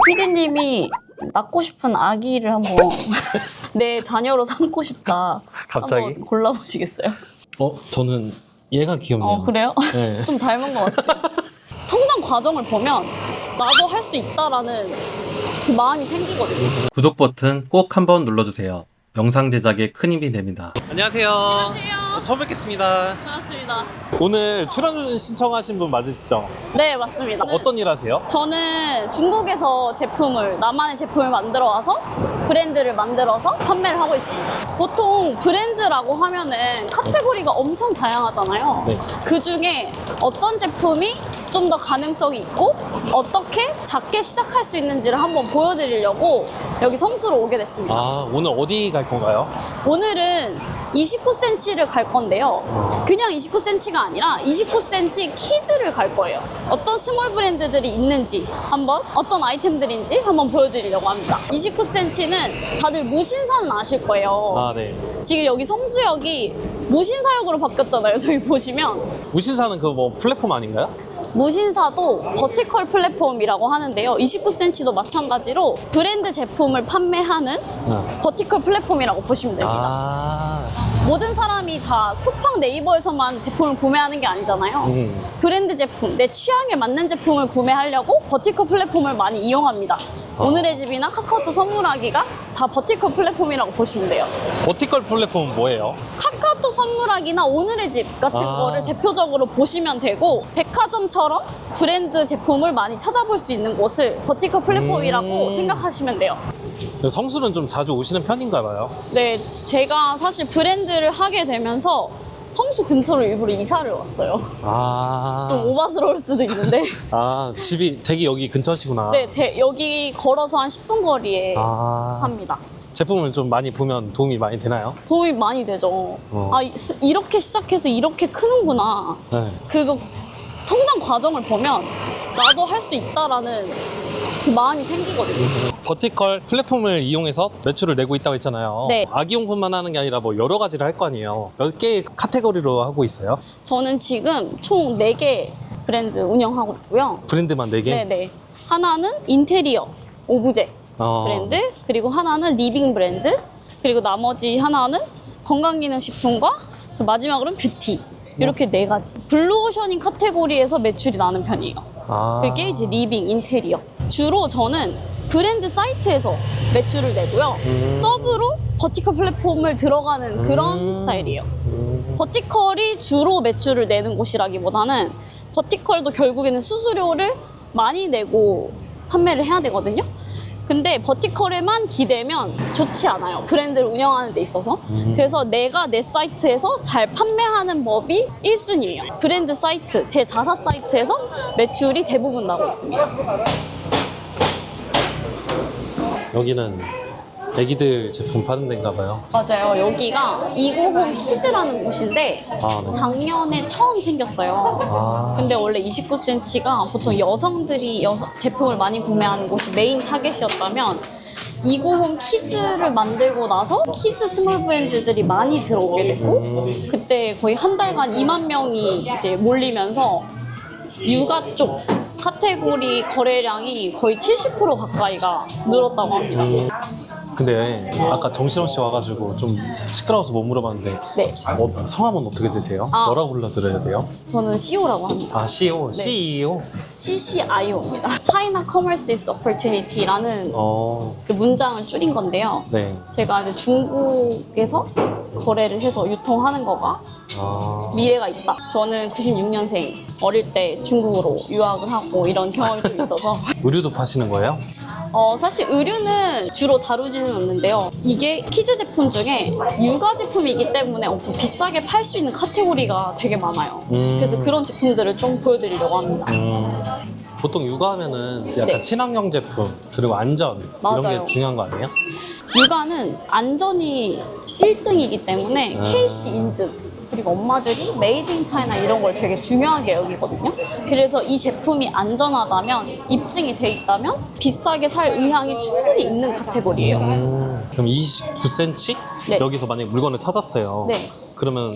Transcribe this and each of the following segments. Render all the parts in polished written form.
피디님이 낳고 싶은 아기를 한번 내 자녀로 삼고 싶다. 갑자기? 한번 골라보시겠어요? 저는 얘가 귀엽네요. 그래요? 네. 좀 닮은 것 같아요. 성장 과정을 보면 나도 할 수 있다라는 그 마음이 생기거든요. 구독 버튼 꼭 한번 눌러주세요. 영상 제작에 큰 힘이 됩니다. 안녕하세요. 안녕하세요. 처음 뵙겠습니다. 반갑습니다. 오늘 출연 신청하신 분 맞으시죠? 네, 맞습니다. 어떤 일 하세요? 저는 중국에서 나만의 제품을 만들어 와서 브랜드를 만들어서 판매를 하고 있습니다. 보통 브랜드라고 하면은 카테고리가 엄청 다양하잖아요. 네. 그 중에 어떤 제품이 좀 더 가능성이 있고 어떻게 작게 시작할 수 있는지를 한번 보여드리려고 여기 성수로 오게 됐습니다. 오늘 어디 갈 건가요? 오늘은 29cm를 갈 건데요. 그냥 29cm가 아니라 29cm 키즈를 갈 거예요. 어떤 스몰 브랜드들이 있는지 한번 어떤 아이템들인지 한번 보여드리려고 합니다. 29cm는 다들 무신사는 아실 거예요. 네. 지금 여기 성수역이 무신사역으로 바뀌었잖아요. 저기 보시면 무신사는 그 플랫폼 아닌가요? 무신사도 버티컬 플랫폼이라고 하는데요. 29cm도 마찬가지로 브랜드 제품을 판매하는 버티컬 플랫폼이라고 보시면 됩니다. 모든 사람이 다 쿠팡 네이버에서만 제품을 구매하는 게 아니잖아요. 브랜드 제품, 내 취향에 맞는 제품을 구매하려고 버티컬 플랫폼을 많이 이용합니다. 오늘의 집이나 카카오톡 선물하기가 다 버티컬 플랫폼이라고 보시면 돼요. 버티컬 플랫폼은 뭐예요? 카카오톡 선물하기나 오늘의 집 같은 거를 대표적으로 보시면 되고, 백화점처럼 브랜드 제품을 많이 찾아볼 수 있는 곳을 버티컬 플랫폼이라고 생각하시면 돼요. 성수는 좀 자주 오시는 편인가 봐요. 네, 제가 사실 브랜드를 하게 되면서 성수 근처로 일부러 이사를 왔어요. 좀 오바스러울 수도 있는데. 집이 되게 여기 근처시구나. 네, 여기 걸어서 한 10분 거리에 삽니다. 제품을 좀 많이 보면 도움이 많이 되나요? 도움이 많이 되죠. 이렇게 시작해서 이렇게 크는구나. 네. 그거 성장 과정을 보면 나도 할 수 있다라는 그 마음이 생기거든요. 버티컬 플랫폼을 이용해서 매출을 내고 있다고 했잖아요. 네. 아기용품만 하는 게 아니라 여러 가지를 할 거 아니에요. 몇 개의 카테고리로 하고 있어요? 저는 지금 총 4개 브랜드 운영하고 있고요. 브랜드만 4개? 네네. 하나는 인테리어, 오브제 브랜드, 그리고 하나는 리빙 브랜드, 그리고 나머지 하나는 건강기능식품과 마지막으로는 뷰티. 이렇게 4가지. 블루오션인 카테고리에서 매출이 나는 편이에요. 그게 이제 리빙, 인테리어. 주로 저는 브랜드 사이트에서 매출을 내고요. 서브로 버티컬 플랫폼을 들어가는 그런 스타일이에요. 버티컬이 주로 매출을 내는 곳이라기보다는 버티컬도 결국에는 수수료를 많이 내고 판매를 해야 되거든요. 근데 버티컬에만 기대면 좋지 않아요. 브랜드를 운영하는 데 있어서. 그래서 내가 내 사이트에서 잘 판매하는 법이 1순위예요. 브랜드 사이트, 제 자사 사이트에서 매출이 대부분 나고 있습니다. 여기는 애기들 제품 파는 데인가 봐요. 맞아요. 여기가 290 키즈라는 곳인데 네. 작년에 처음 생겼어요. 근데 원래 29cm가 보통 여성들이 제품을 많이 구매하는 곳이 메인 타겟이었다면 290 키즈를 만들고 나서 키즈 스몰 브랜드들이 많이 들어오게 됐고, 그때 거의 한 달간 2만 명이 이제 몰리면서 육아 쪽 카테고리 거래량이 거의 70% 가까이가 늘었다고 합니다. 근데 아까 정신없이 와가지고 좀 시끄러워서 못 물어봤는데 네. 성함은 어떻게 되세요? 뭐라고 불러드려야 돼요? 저는 CEO라고 합니다. CEO? 네. CEO? CCIO입니다. China Commerce is Opportunity라는 그 문장을 줄인 건데요. 네. 제가 이제 중국에서 거래를 해서 유통하는 거가 미래가 있다. 저는 96년생, 어릴 때 중국으로 유학을 하고 이런 경험이 좀 있어서 의류도 파시는 거예요? 사실 의류는 주로 다루지는 않는데요. 이게 키즈 제품 중에 육아 제품이기 때문에 엄청 비싸게 팔 수 있는 카테고리가 되게 많아요. 그래서 그런 제품들을 좀 보여드리려고 합니다. 보통 육아하면은 이제 약간 네. 친환경 제품 그리고 안전 이런 맞아요. 게 중요한 거 아니에요? 육아는 안전이 1등이기 때문에 KC 인증, 그리고 엄마들이 메이드 인 차이나 이런 걸 되게 중요하게 여기거든요. 그래서 이 제품이 안전하다면, 입증이 돼 있다면 비싸게 살 의향이 충분히 있는 카테고리예요. 그럼 29cm? 네. 여기서 만약에 물건을 찾았어요. 네. 그러면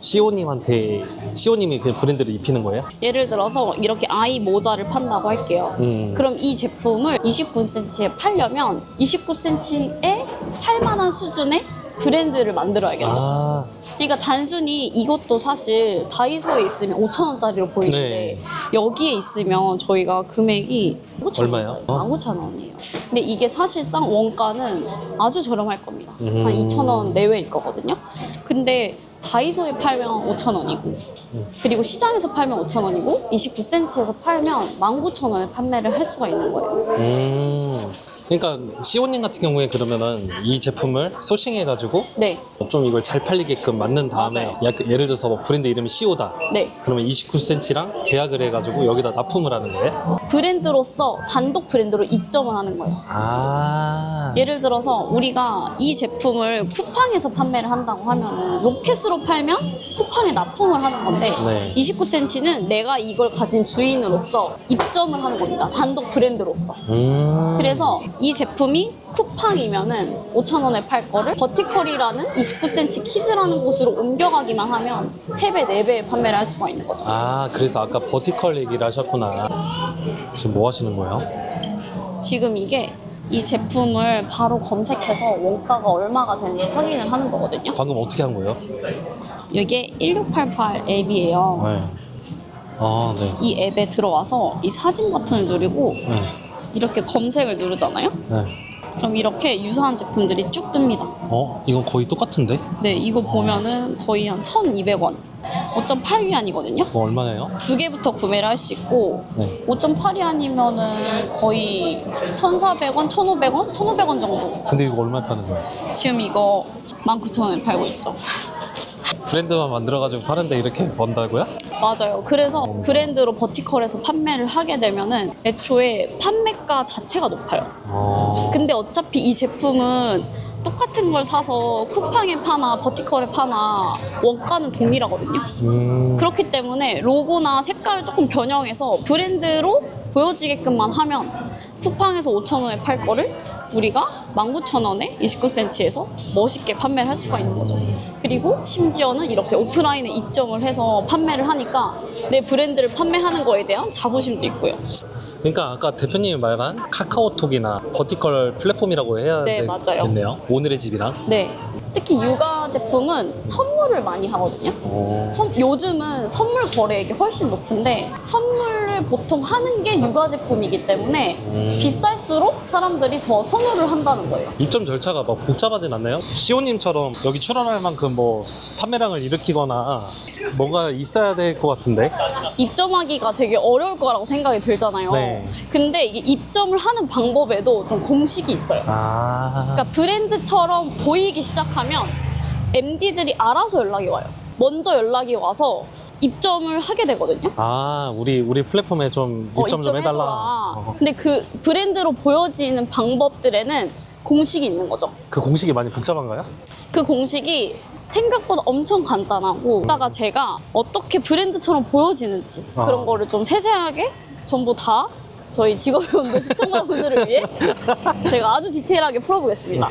시오님이 그 브랜드를 입히는 거예요? 예를 들어서 이렇게 아이 모자를 판다고 할게요. 그럼 이 제품을 29cm에 팔려면 29cm에 팔만한 수준의 브랜드를 만들어야겠죠. 아, 그러니까 단순히 이것도 사실 다이소에 있으면 5,000원짜리로 보이는데 네. 여기에 있으면 저희가 금액이 9,000원짜리, 얼마예요? 19,000원이에요. 근데 이게 사실상 원가는 아주 저렴할 겁니다. 한 음. 2,000원 내외일 거거든요. 근데 다이소에 팔면 5,000원이고 그리고 시장에서 팔면 5,000원이고 29cm에서 팔면 19,000원에 판매를 할 수가 있는 거예요. 그러니까 시오님 같은 경우에 그러면은 이 제품을 소싱해가지고 네, 좀 이걸 잘 팔리게끔 만든 다음에 맞아요. 예를 들어서 뭐 브랜드 이름이 시오다. 네. 그러면 29cm랑 계약을 해가지고 여기다 납품을 하는 거예요? 브랜드로서 단독 브랜드로 입점을 하는 거예요. 아, 예를 들어서 우리가 이 제품을 쿠팡에서 판매를 한다고 하면 로켓으로 팔면 쿠팡에 납품을 하는 건데 네. 29cm는 내가 이걸 가진 주인으로서 입점을 하는 겁니다. 단독 브랜드로서. 그래서 이 제품이 쿠팡이면은 5,000원에 팔 거를 버티컬이라는 29cm 키즈라는 곳으로 옮겨가기만 하면 3배, 4배에 판매를 할 수가 있는 거죠. 아, 그래서 아까 버티컬 얘기를 하셨구나. 지금 뭐 하시는 거예요? 지금 이게 이 제품을 바로 검색해서 원가가 얼마가 되는지 확인을 하는 거거든요. 방금 어떻게 한 거예요? 이게 1688 앱이에요. 네. 아, 네. 이 앱에 들어와서 이 사진 버튼을 누르고 네. 이렇게 검색을 누르잖아요. 네. 그럼 이렇게 유사한 제품들이 쭉 뜹니다. 이건 거의 똑같은데? 네, 이거 보면은 거의 한 1,200원. 5.8위안이거든요. 뭐 얼마나요? 두 개부터 구매를 할 수 있고 네. 5.8위안이면은 거의 1,400원, 1,500원, 1,500원 정도. 근데 이거 얼마에 파는 거예요? 지금 이거 19,000원에 팔고 있죠. 브랜드만 만들어가지고 파는데 이렇게 번다고요? 맞아요. 그래서 브랜드로 버티컬에서 판매를 하게 되면은 애초에 판매가 자체가 높아요. 근데 어차피 이 제품은 똑같은 걸 사서 쿠팡에 파나 버티컬에 파나 원가는 동일하거든요. 그렇기 때문에 로고나 색깔을 조금 변형해서 브랜드로 보여지게끔만 하면 쿠팡에서 5,000원에 팔 거를 우리가 19,000원에 29cm에서 멋있게 판매를 할 수가 있는 거죠. 그리고 심지어는 이렇게 오프라인에 입점을 해서 판매를 하니까 내 브랜드를 판매하는 거에 대한 자부심도 있고요. 그러니까 아까 대표님이 말한 카카오톡이나 버티컬 플랫폼이라고 해야 네, 맞아요. 되겠네요. 오늘의 집이랑. 네. 특히 육아 제품은 선물을 많이 하거든요. 요즘은 선물 거래액이 훨씬 높은데 선물을 보통 하는 게 육아 제품이기 때문에 비쌀수록 사람들이 더 선호를 한다는 거예요. 입점 절차가 막 복잡하진 않나요? 시오님처럼 여기 출원할 만큼 뭐 판매량을 일으키거나 뭐가 있어야 될 것 같은데. 입점하기가 되게 어려울 거라고 생각이 들잖아요. 네. 근데 이게 입점을 하는 방법에도 좀 공식이 있어요. 아, 그러니까 브랜드처럼 보이기 시작하면 MD들이 알아서 연락이 와요. 먼저 연락이 와서 입점을 하게 되거든요. 아, 우리 플랫폼에 좀 입점 좀 해달라. 근데 그 브랜드로 보여지는 방법들에는 공식이 있는 거죠. 그 공식이 많이 복잡한가요? 그 공식이 생각보다 엄청 간단하고 그러다가 제가 어떻게 브랜드처럼 보여지는지 그런 거를 좀 세세하게 전부 다 저희 직업여러분들 시청자분들을 위해 제가 아주 디테일하게 풀어보겠습니다.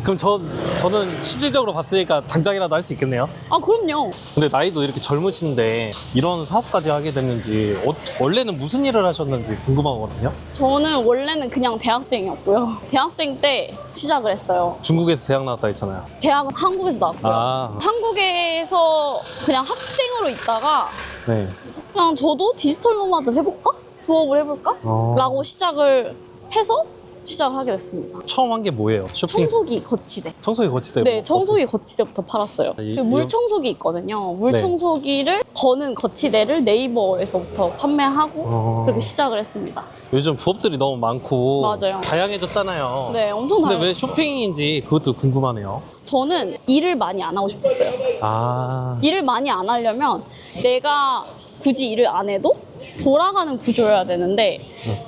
그럼 저는 실질적으로 봤으니까 당장이라도 할 수 있겠네요. 아, 그럼요. 근데 나이도 이렇게 젊으신데 이런 사업까지 하게 됐는지 원래는 무슨 일을 하셨는지 궁금하거든요. 저는 원래는 그냥 대학생이었고요. 대학생 때 시작을 했어요. 중국에서 대학 나왔다 했잖아요. 대학은 한국에서 나왔고요. 아. 한국에서 그냥 학생으로 있다가 네. 그냥 저도 디지털 노마드 해볼까? 부업을 해볼까? 라고 시작을 해서 시작을 하게 됐습니다. 처음 한 게 뭐예요? 쇼핑? 청소기 거치대. 청소기 거치대. 네, 청소기 거치대부터 팔았어요. 이- 그 물청소기 있거든요. 물청소기를 거는 거치대를 네이버에서부터 판매하고 그렇게 시작을 했습니다. 요즘 부업들이 너무 많고 맞아요. 다양해졌잖아요. 네, 엄청 근데 다양해요. 왜 쇼핑인지 그것도 궁금하네요. 저는 일을 많이 안 하고 싶었어요. 아, 일을 많이 안 하려면 내가 굳이 일을 안 해도 돌아가는 구조여야 되는데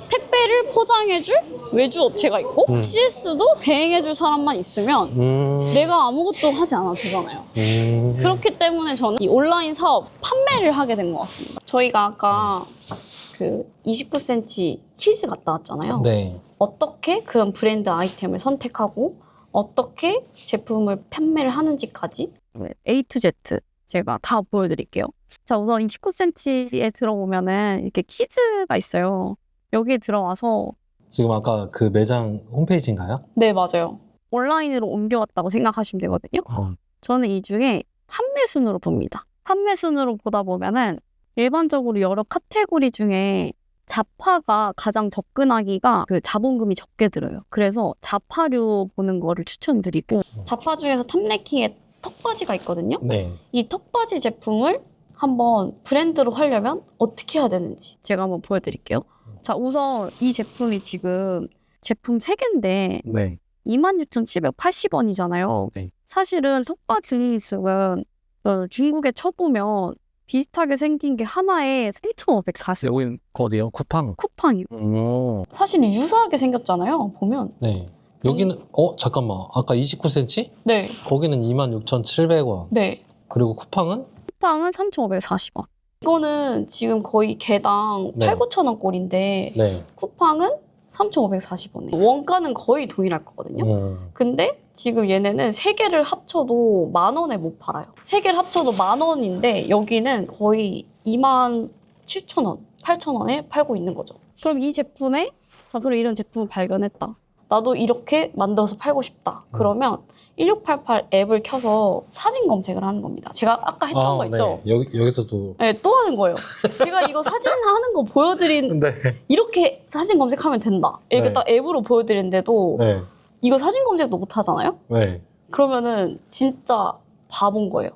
택배를 포장해줄 외주 업체가 있고 CS도 대행해줄 사람만 있으면 내가 아무것도 하지 않아도 되잖아요. 그렇기 때문에 저는 이 온라인 사업 판매를 하게 된 것 같습니다. 저희가 아까 그 29cm 퀴즈 갔다 왔잖아요. 네. 어떻게 그런 브랜드 아이템을 선택하고 어떻게 제품을 판매를 하는지까지 A to Z 제가 다 보여드릴게요. 자, 우선 29cm에 들어보면은 이렇게 키즈가 있어요. 여기에 들어와서 지금 아까 그 매장 홈페이지인가요? 네, 맞아요. 온라인으로 옮겨왔다고 생각하시면 되거든요. 어. 저는 이 중에 판매 순으로 봅니다. 판매 순으로 보다 보면은 일반적으로 여러 카테고리 중에 잡화가 가장 접근하기가 그 자본금이 적게 들어요. 그래서 잡화류 보는 거를 추천드리고 잡화 중에서 탑랭킹에 턱바지가 있거든요. 네. 이 턱바지 제품을 한번 브랜드로 하려면 어떻게 해야 되는지 제가 한번 보여드릴게요. 자, 우선 이 제품이 지금 제품 3개인데 네. 26,780원이잖아요. 네. 사실은 턱바지 지금 중국에 쳐보면 비슷하게 생긴 게 하나에 3,540원. 여긴 어디요? 쿠팡. 쿠팡이요. 사실은 유사하게 생겼잖아요. 보면. 네. 여기는 잠깐만. 아까 29cm? 네. 거기는 26,700원. 네. 그리고 쿠팡은? 쿠팡은 3,540원. 이거는 지금 거의 개당 네. 8,000-9,000원 꼴인데 네. 쿠팡은 3,540원에 원가는 거의 동일할 거거든요. 근데 지금 얘네는 3개를 합쳐도 10,000원에 못 팔아요. 3개를 합쳐도 10,000원인데 여기는 거의 27,000원, 8,000원에 팔고 있는 거죠. 그럼 이 제품에 자, 그럼 이런 제품을 발견했다. 나도 이렇게 만들어서 팔고 싶다. 그러면 1688 앱을 켜서 사진 검색을 하는 겁니다. 제가 아까 했던 거 있죠? 네. 여기서도. 네, 또 하는 거예요. 제가 이거 사진 하는 거 보여드린 네. 이렇게 사진 검색하면 된다. 이렇게 네. 딱 앱으로 보여드리는데도 네. 이거 사진 검색도 못 하잖아요? 네. 그러면은 진짜 바본 거예요.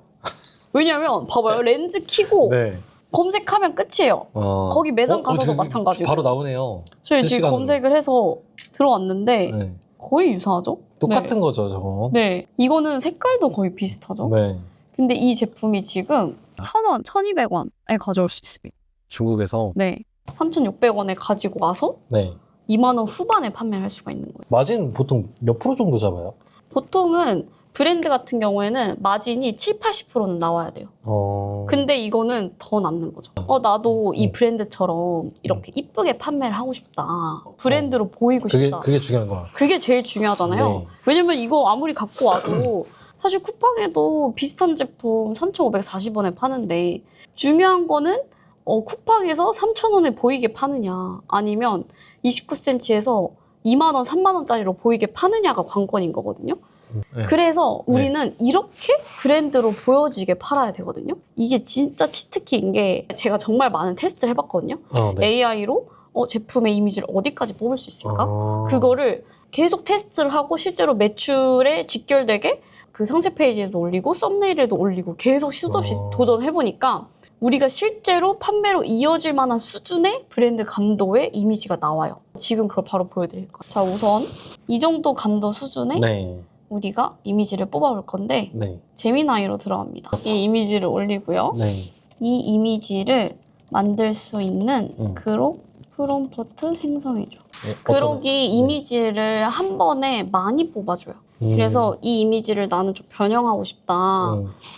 왜냐면 봐봐요. 렌즈 키고 네. 검색하면 끝이에요. 거기 매장 가서도 저기 마찬가지고. 바로 나오네요. 저희 지금 실시간으로. 검색을 해서 들어왔는데 네. 거의 유사하죠? 똑같은 거죠, 저거. 네. 이거는 색깔도 거의 비슷하죠? 네. 근데 이 제품이 지금 1,000원, 1,200원에 가져올 수 있습니다. 중국에서. 네. 3,600원에 가지고 와서 네. 2만 원 후반에 판매할 수가 있는 거예요. 마진 보통 몇 프로 정도 잡아요? 보통은 브랜드 같은 경우에는 마진이 7, 80%는 나와야 돼요. 근데 이거는 더 남는 거죠. 나도 이 브랜드처럼 이렇게 이쁘게 판매를 하고 싶다. 브랜드로 보이고 싶다. 그게 중요한 거야. 그게 제일 중요하잖아요. 네. 왜냐면 이거 아무리 갖고 와도 사실 쿠팡에도 비슷한 제품 3,540원에 파는데 중요한 거는 쿠팡에서 3,000원에 보이게 파느냐 아니면 29cm에서 2만 원, 3만 원짜리로 보이게 파느냐가 관건인 거거든요. 네. 그래서 우리는 이렇게 브랜드로 보여지게 팔아야 되거든요. 이게 진짜 치트키인 게 제가 정말 많은 테스트를 해봤거든요. 네. AI로 제품의 이미지를 어디까지 뽑을 수 있을까? 그거를 계속 테스트를 하고 실제로 매출에 직결되게 그 상세 페이지에도 올리고 썸네일에도 올리고 계속 수도 없이 도전해보니까 우리가 실제로 판매로 이어질 만한 수준의 브랜드 감도의 이미지가 나와요. 지금 그걸 바로 보여드릴 거예요. 자, 우선 이 정도 감도 수준의 네. 우리가 이미지를 뽑아볼 건데 네. 제미나이로 들어갑니다. 이 이미지를 올리고요. 네. 이 이미지를 만들 수 있는 그룹 프롬프트 생성해줘. 네. 그룹이 이미지를 한 번에 많이 뽑아줘요. 그래서 이 이미지를 나는 좀 변형하고 싶다.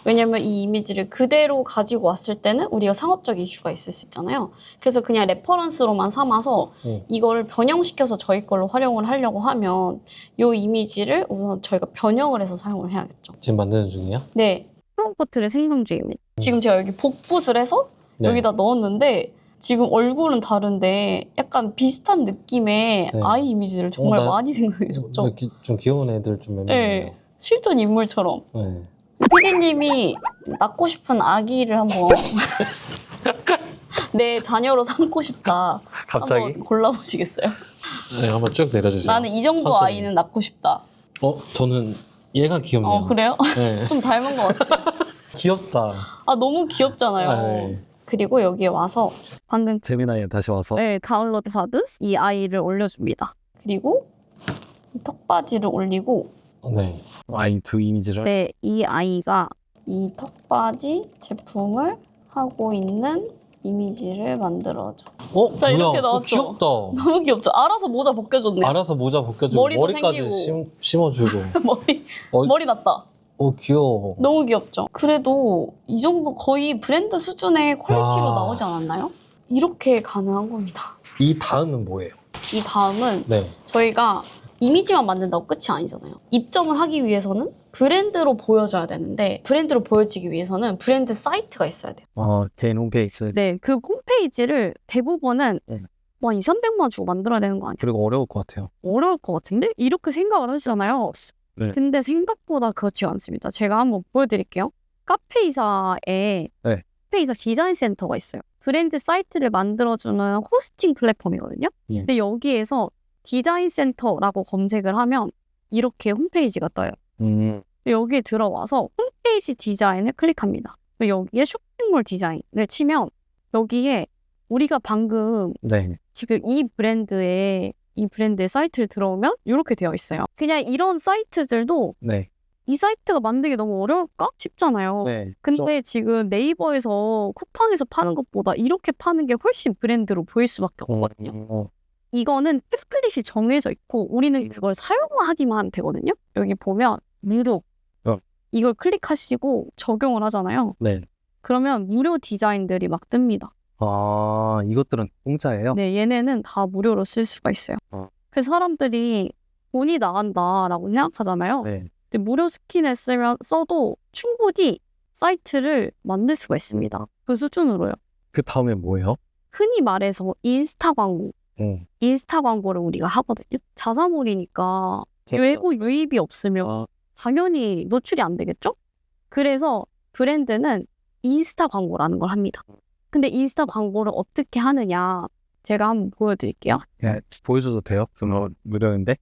왜냐면 이 이미지를 그대로 가지고 왔을 때는 우리가 상업적 이슈가 있을 수 있잖아요. 그래서 그냥 레퍼런스로만 삼아서 이거를 변형시켜서 저희 걸로 활용을 하려고 하면 이 이미지를 우선 저희가 변형을 해서 사용을 해야겠죠. 지금 만드는 중이에요? 네. 프롬프트를 생성 중입니다. 지금 제가 여기 복붙을 해서 네. 여기다 넣었는데 지금 얼굴은 다른데 약간 비슷한 느낌의 네. 아이 이미지를 정말 많이 생성해줬죠. 좀 귀여운 애들 좀 몇 명. 네. 실존 인물처럼. 네. PD님이 낳고 싶은 아기를 한번 내 자녀로 삼고 싶다. 갑자기? 한번 골라보시겠어요? 네, 한번 쭉 내려주세요. 나는 이 정도 천천히. 아이는 낳고 싶다. 저는 얘가 귀엽네요. 그래요? 네. 좀 닮은 것 같아요. 귀엽다. 너무 귀엽잖아요. 네. 그리고 여기에 와서 방금 재미나이에 다시 와서. 네, 다운로드 받은 이 아이를 올려줍니다. 그리고 이 턱바지를 올리고 네. 아이 두 이미지를. 네, 이 아이가 이 턱바지 제품을 하고 있는 이미지를 만들어줘. 자, 이렇게 뭐야? 나왔죠? 귀엽다. 너무 귀엽죠? 알아서 모자 벗겨줬네. 알아서 모자 벗겨주고 머리도 머리까지 생기고. 심어주고. 머리 났다. 귀여워. 너무 귀엽죠? 그래도 이 정도 거의 브랜드 수준의 퀄리티로 나오지 않았나요? 이렇게 가능한 겁니다. 이 다음은 뭐예요? 이 다음은 네. 저희가 이미지만 만든다고 끝이 아니잖아요. 입점을 하기 위해서는 브랜드로 보여져야 되는데 브랜드로 보여지기 위해서는 브랜드 사이트가 있어야 돼요. 개인 홈페이지. 네, 그 홈페이지를 대부분은 네. 뭐 2, 300만 원 주고 만들어야 되는 거 아니에요? 그리고 어려울 것 같아요. 어려울 것 같은데? 이렇게 생각을 하시잖아요. 네. 근데 생각보다 그렇지 않습니다. 제가 한번 보여드릴게요. 카페이사에 네. 카페이사 디자인 센터가 있어요. 브랜드 사이트를 만들어주는 호스팅 플랫폼이거든요. 예. 근데 여기에서 디자인 센터라고 검색을 하면 이렇게 홈페이지가 떠요. 여기에 들어와서 홈페이지 디자인을 클릭합니다. 여기에 쇼핑몰 디자인을 치면 여기에 우리가 방금 네. 지금 이 브랜드의 사이트를 들어오면 이렇게 되어 있어요. 그냥 이런 사이트들도 네. 이 사이트가 만들기 너무 어려울까 싶잖아요. 네. 근데 지금 네이버에서 쿠팡에서 파는 것보다 이렇게 파는 게 훨씬 브랜드로 보일 수밖에 없거든요. 이거는 템플릿이 정해져 있고 우리는 그걸 사용하기만 하면 되거든요. 여기 보면 무료 이걸 클릭하시고 적용을 하잖아요. 네. 그러면 무료 디자인들이 막 뜹니다. 이것들은 공짜예요? 네, 얘네는 다 무료로 쓸 수가 있어요. 그래서 사람들이 돈이 나간다라고 생각하잖아요. 네. 근데 무료 스킨에 써도 충분히 사이트를 만들 수가 있습니다. 그 수준으로요. 그 다음에 뭐예요? 흔히 말해서 인스타 광고. 인스타 광고를 우리가 하거든요. 자사몰이니까 외부 유입이 없으면 당연히 노출이 안 되겠죠? 그래서 브랜드는 인스타 광고라는 걸 합니다. 근데 인스타 광고를 어떻게 하느냐 제가 한번 보여드릴게요. 네, 보여줘도 돼요? 무료인데?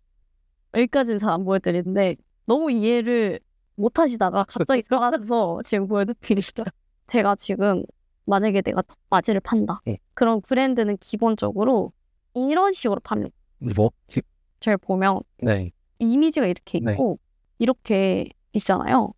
여기까지는 잘 안 보여드리는데 너무 이해를 못 하시다가 갑자기 들어가서 지금 보여드리겠습니다. 제가 지금 만약에 내가 바지를 판다. 그럼 브랜드는 기본적으로 이런 식으로 팝니다. 뭐? 잘 보면 네. 이미지가 이렇게 있고 이렇게 있잖아요.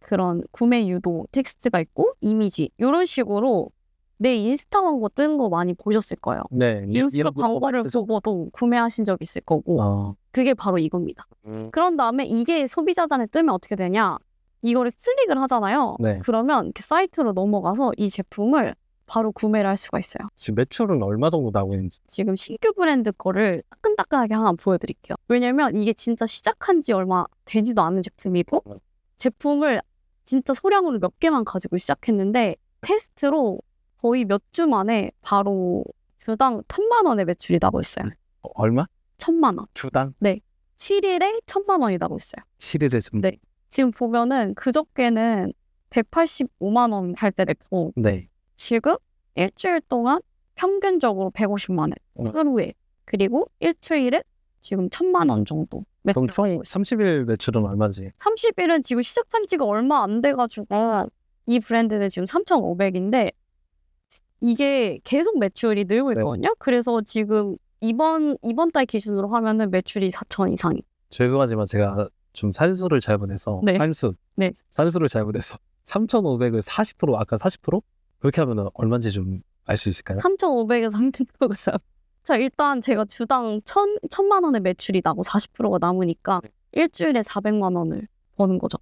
그런 구매 유도 텍스트가 있고 이미지 이런 식으로 내 인스타 광고 뜬 거 많이 보셨을 거예요. 네. 인스타 광고를 보고도 구매하신 적 있을 거고 그게 바로 이겁니다. 그런 다음에 이게 소비자단에 뜨면 어떻게 되냐 이거를 클릭을 하잖아요. 네. 그러면 이렇게 사이트로 넘어가서 이 제품을 바로 구매를 할 수가 있어요. 지금 매출은 얼마 정도 나오고 있는지? 지금 신규 브랜드 거를 따끈따끈하게 하나 보여드릴게요. 왜냐면 이게 진짜 시작한 지 얼마 되지도 않은 제품이고 제품을 진짜 소량으로 몇 개만 가지고 시작했는데 테스트로 거의 몇 주 만에 바로 주당 1,000만 원의 매출이 나고 있어요. 얼마? 1,000만 원. 주당? 네. 7일에 1,000만 원이 나고 있어요. 7일에 지금? 네. 지금 보면은 그저께는 185만 원 할 때 됐고 네. 지금 일주일 동안 평균적으로 150만 원 하루에 그리고 일주일에 지금 1,000만 원 정도 그럼 매출. 총 30일 매출은 얼마지? 30일은 지금 시작한 지가 얼마 안 돼가지고 이 브랜드는 지금 3,500인데 이게 계속 매출이 늘고 있거든요. 그래서 지금 이번 달 기준으로 하면은 매출이 4,000 이상이. 죄송하지만 제가 좀 산수를 잘못해서 네. 산수를 잘못해서 3,500을 40% 아까 40%? 그렇게 하면 얼마인지 좀 알 수 있을까요? 3,500에서 3,000%가 있어요. 자, 일단 제가 주당 1,000만 원의 매출이 나고 40%가 남으니까 일주일에 400만 원을 버는 거죠.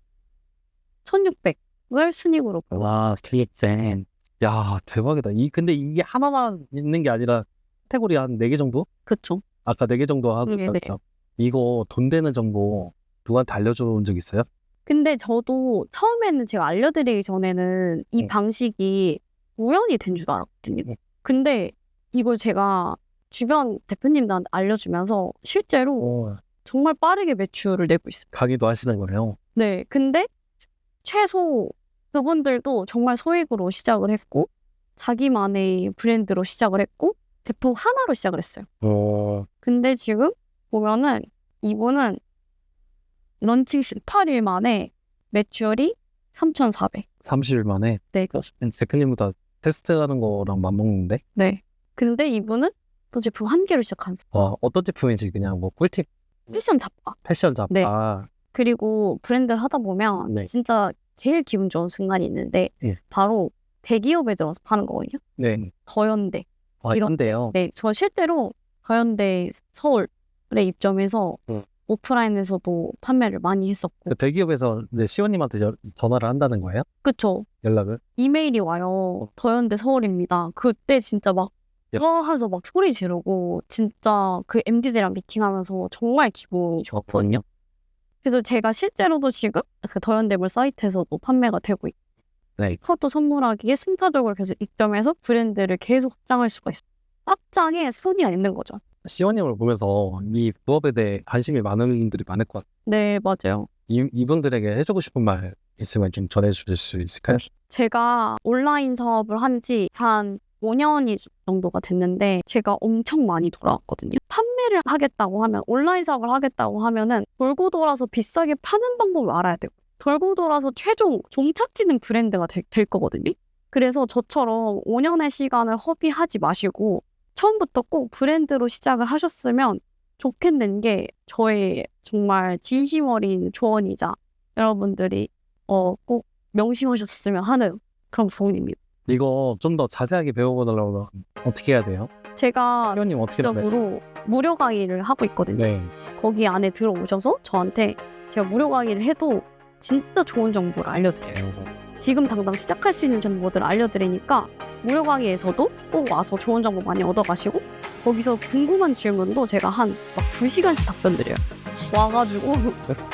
1,600을 순익으로 벌고. 와, 스트릿젠. 야, 대박이다. 근데 이게 하나만 있는 게 아니라 카테고리 한 4개 정도? 그쵸. 아까 4개 정도 하고 네. 있죠. 이거 돈 되는 정보 누구한테 알려준 적 있어요? 근데 저도 처음에는 제가 알려드리기 전에는 이 방식이 우연이 된 줄 알았거든요. 근데 이걸 제가 주변 대표님들한테 알려주면서 실제로 정말 빠르게 매출을 내고 있어요. 강의도 하시는 거예요? 네. 근데 최소 그분들도 정말 소액으로 시작을 했고 자기만의 브랜드로 시작을 했고 제품 하나로 시작을 했어요. 근데 지금 보면은 이분은 런칭 18일 만에 매출이 3,400. 30일 만에? 네. 대표님보다 테스트하는 거랑 맞먹는데? 네. 근데 이분은 또 제품 한 개로 시작합니다. 어떤 제품인지 그냥 뭐 꿀팁? 패션 잡화. 패션 잡화. 네. 그리고 브랜드를 하다 보면 네. 진짜 제일 기분 좋은 순간이 있는데 바로 대기업에 들어서 파는 거거든요. 네. 더현대. 이런데요. 네. 저 실제로 더현대 서울에 입점해서 오프라인에서도 판매를 많이 했었고. 대기업에서 이제 시원님한테 전화를 한다는 거예요? 그쵸. 연락을? 이메일이 와요. 더현대 서울입니다. 그때 진짜 막 하면서 막 소리 지르고 진짜 그 MD들이랑 미팅하면서 정말 기분이 좋았거든요. 그래서 제가 실제로도 지금 그 더현대물 사이트에서도 판매가 되고 있고 네. 그것도 선물하기에 순차적으로 계속 입점해서 브랜드를 계속 확장할 수가 있어요. 확장에 손이 안 있는 거죠. 시원님을 보면서 이 부업에 대해 관심이 많은 분들이 많을 것 같아요. 네, 맞아요. 이분들에게 해주고 싶은 말 있으면 좀 전해주실 수 있을까요? 제가 온라인 사업을 한 지 한 5년이 정도가 됐는데 제가 엄청 많이 돌아왔거든요. 판매를 하겠다고 하면 온라인 사업을 하겠다고 하면은 돌고 돌아서 비싸게 파는 방법을 알아야 되고 돌고 돌아서 최종 종착지는 브랜드가 될 거거든요. 그래서 저처럼 5년의 시간을 허비하지 마시고 처음부터 꼭 브랜드로 시작을 하셨으면 좋겠는 게 저의 정말 진심 어린 조언이자 여러분들이 꼭 명심하셨으면 하는 그런 부분입니다. 이거 좀 더 자세하게 배워보려면 어떻게 해야 돼요? 제가 시원님 어떻게 해야 돼요? 적으로 무료 강의를 하고 있거든요. 네. 거기 안에 들어오셔서 저한테 제가 무료 강의를 해도 진짜 좋은 정보를 알려드려요. 지금 당장 시작할 수 있는 정보들을 알려드리니까 무료 강의에서도 꼭 와서 좋은 정보 많이 얻어가시고 거기서 궁금한 질문도 제가 한 막 2시간씩 답변 드려요. 와가지고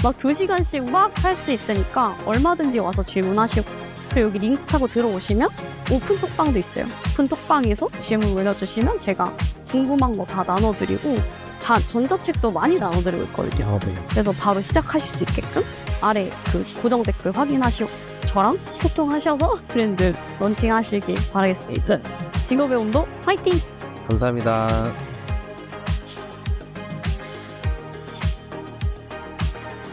막 2시간씩 막 할 수 있으니까 얼마든지 와서 질문하시고 그리고 여기 링크 타고 들어오시면 오픈 톡방도 있어요. 오픈 톡방에서 질문 올려주시면 제가 궁금한 거 다 나눠드리고 전자책도 많이 나눠드리고 있거든요. 아, 네. 그래서 바로 시작하실 수 있게끔 아래 그 고정 댓글 확인하시고 저랑 소통하셔서 브랜드 런칭하시길 바라겠습니다. 직업의 온도 화이팅! 감사합니다.